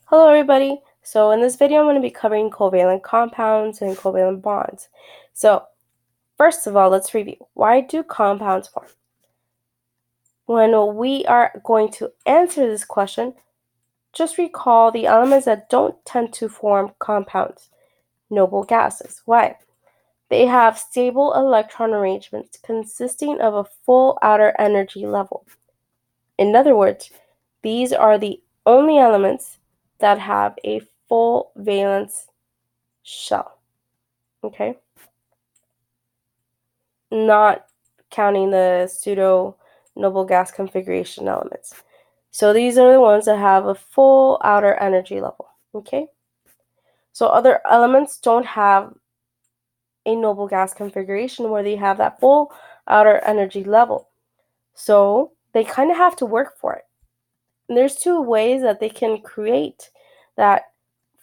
Hello everybody! So in this video I'm going to be covering covalent compounds and covalent bonds. So first of all, let's review. Why do compounds form? When we are going to answer this question, just recall the elements that don't tend to form compounds. Noble gases. Why? They have stable electron arrangements consisting of a full outer energy level. In other words, these are the only elements that have a full valence shell. Okay? Not counting the pseudo noble gas configuration elements. So these are the ones that have a full outer energy level. Okay? So other elements don't have a noble gas configuration where they have that full outer energy level. So they kind of have to work for it. And there's two ways that they can create that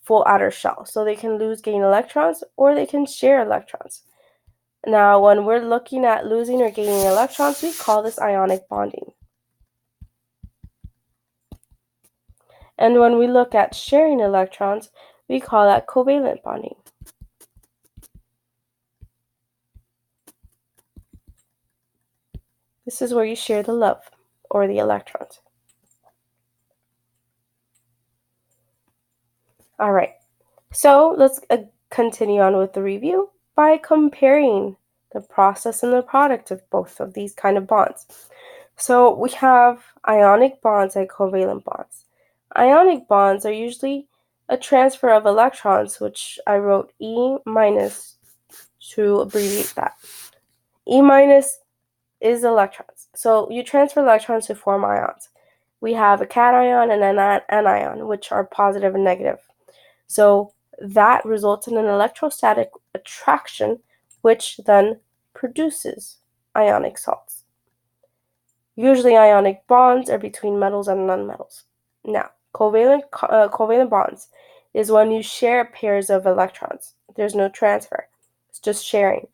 full outer shell. So they can gain electrons, or they can share electrons. Now, when we're looking at losing or gaining electrons, we call this ionic bonding. And when we look at sharing electrons, we call that covalent bonding. This is where you share the love, or the electrons. All right, so let's continue on with the review by comparing the process and the product of both of these kind of bonds. So we have ionic bonds and covalent bonds. Ionic bonds are usually a transfer of electrons, which I wrote E minus to abbreviate that. E minus is electrons. So you transfer electrons to form ions. We have a cation and an anion, which are positive and negative. So that results in an electrostatic attraction, which then produces ionic salts. Usually ionic bonds are between metals and nonmetals. Now, covalent bonds is when you share pairs of electrons. There's no transfer. It's just sharing.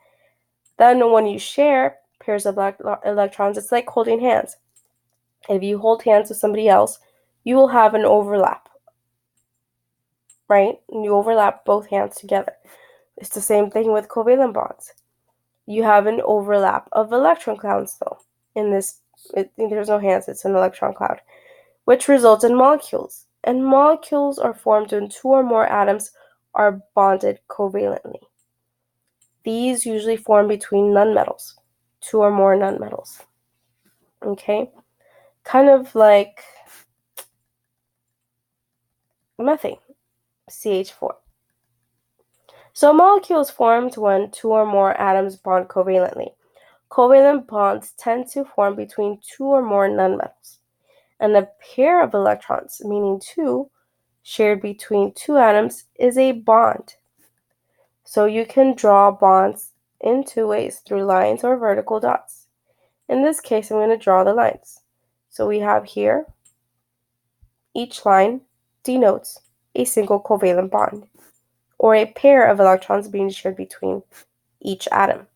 Then when you share pairs of electrons, it's like holding hands. If you hold hands with somebody else, you will have an overlap, right? And you overlap both hands together. It's the same thing with covalent bonds. You have an overlap of electron clouds, though. There's no hands, it's an electron cloud, which results in molecules. And molecules are formed when two or more atoms are bonded covalently. These usually form between nonmetals, two or more nonmetals. Okay? Kind of like methane, CH4. So a molecule is formed when two or more atoms bond covalently. Covalent bonds tend to form between two or more nonmetals. And a pair of electrons, meaning two, shared between two atoms is a bond. So you can draw bonds in two ways, through lines or vertical dots. In this case, I'm going to draw the lines. So we have here, each line denotes a single covalent bond, or a pair of electrons being shared between each atom.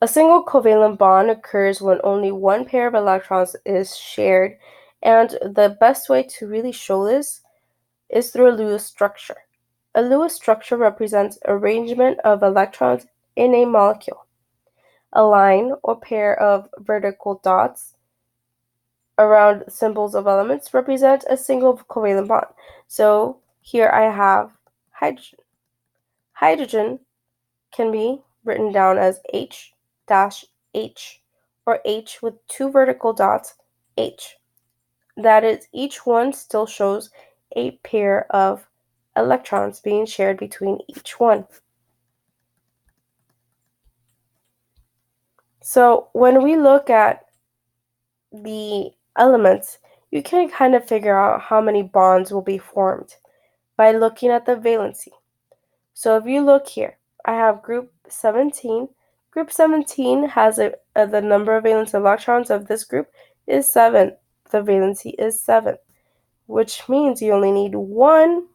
A single covalent bond occurs when only one pair of electrons is shared, and the best way to really show this is through a Lewis structure. A Lewis structure represents arrangement of electrons in a molecule. A line or pair of vertical dots around symbols of elements represent a single covalent bond. So here I have hydrogen. Hydrogen can be written down as H-H, or H with two vertical dots, H. That is, each one still shows a pair of electrons being shared between each one. So when we look at the elements, you can kind of figure out how many bonds will be formed by looking at the valency. So if you look here, I have group 17. Group 17 has the number of valence electrons of this group is 7. The valency is 7, which means you only need one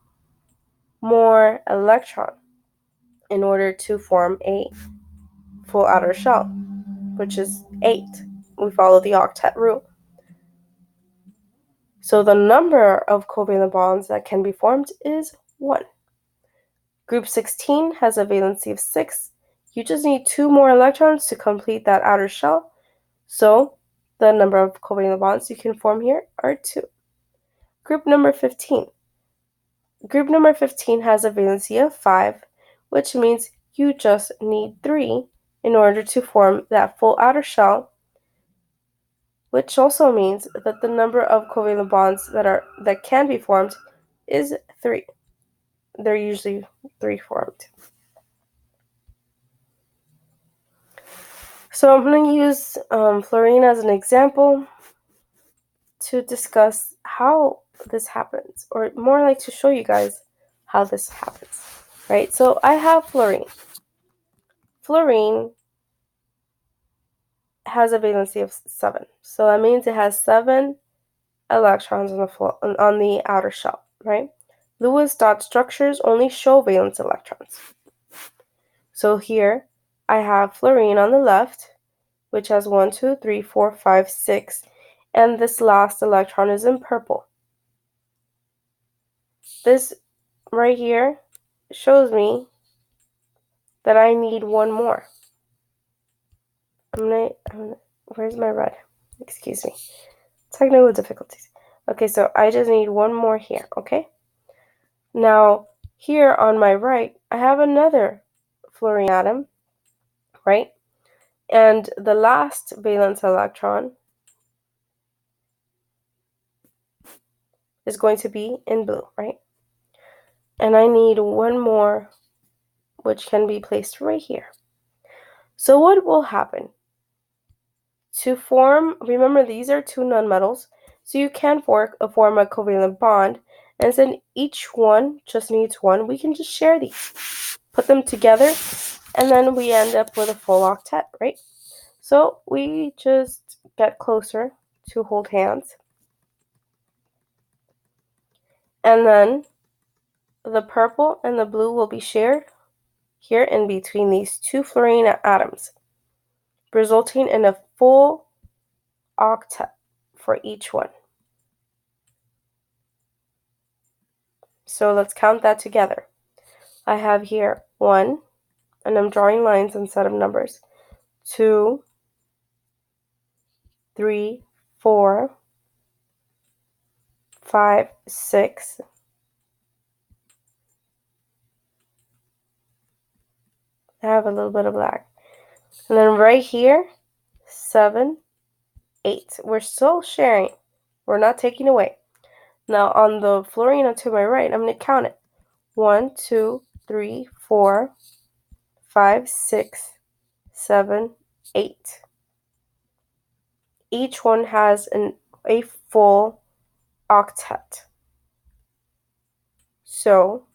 more electron in order to form a full outer shell, which is 8. We follow the octet rule. So the number of covalent bonds that can be formed is 1. Group 16 has a valency of 6. You just need 2 more electrons to complete that outer shell. So the number of covalent bonds you can form here are 2. Group number 15. Group number 15 has a valency of 5, which means you just need 3 in order to form that full outer shell, which also means that the number of covalent bonds that can be formed is 3. They're usually 3 formed. So I'm going to use fluorine as an example to discuss how this happens, or more like to show you guys how this happens, right? So I have fluorine. Fluorine has a valency of 7. So that means it has 7 electrons on the outer shell, right? Lewis dot structures only show valence electrons. So here I have fluorine on the left, which has 1, 2, 3, 4, 5, 6, and this last electron is in purple. This right here shows me that I need 1 more. Where's my red? Excuse me. Technical difficulties. Okay, so I just need 1 more here, okay? Now, here on my right, I have another fluorine atom, right? And the last valence electron is going to be in blue, right? And I need 1 more, which can be placed right here. So what will happen? To form, remember these are 2 nonmetals, so you can form a covalent bond, and since each one just needs 1, we can just share these, put them together, and then we end up with a full octet, right? So we just get closer to hold hands, and then the purple and the blue will be shared here in between these 2 fluorine atoms, resulting in a full octet for each one. So let's count that together. I have here 1, and I'm drawing lines instead of numbers. 2, 3, 4, 5, 6. I have a little bit of black. And then right here, 7, 8. We're still sharing. We're not taking away. Now on the fluorine to my right, I'm going to count it. 1, 2, 3, 4, 5, 6, 7, 8. Each one has a full octet. So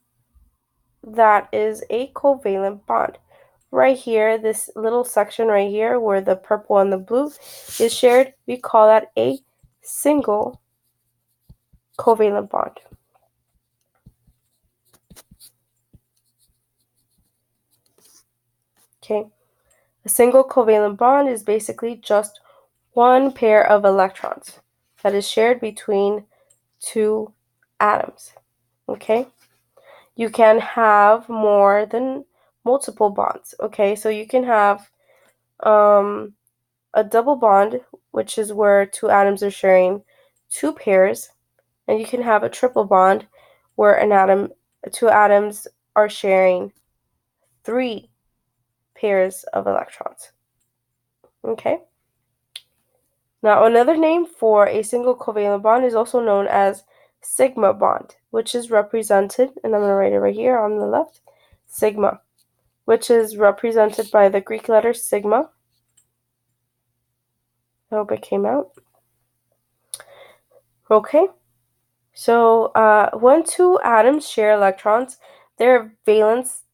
that is a covalent bond. Right here, this little section right here where the purple and the blue is shared, we call that a single covalent bond. Okay, a single covalent bond is basically just 1 pair of electrons that is shared between 2 atoms. Okay, you can have more than multiple bonds. Okay, so you can have a double bond, which is where 2 atoms are sharing 2 pairs, and you can have a triple bond where 2 atoms are sharing 3 pairs of electrons. Okay? Now, another name for a single covalent bond is also known as sigma bond, which is represented, and I'm going to write it right here on the left, sigma, which is represented by the Greek letter sigma. I hope it came out. Okay, so when 2 atoms share electrons, their valence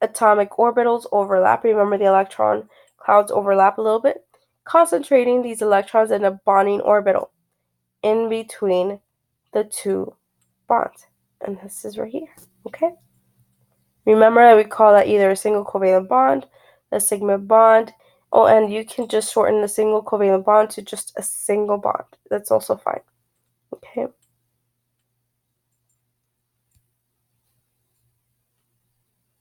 atomic orbitals overlap. Remember, the electron clouds overlap a little bit, concentrating these electrons in a bonding orbital in between the 2 bonds. And this is right here, okay? Remember that we call that either a single covalent bond, a sigma bond. Oh, and you can just shorten the single covalent bond to just a single bond. That's also fine, okay?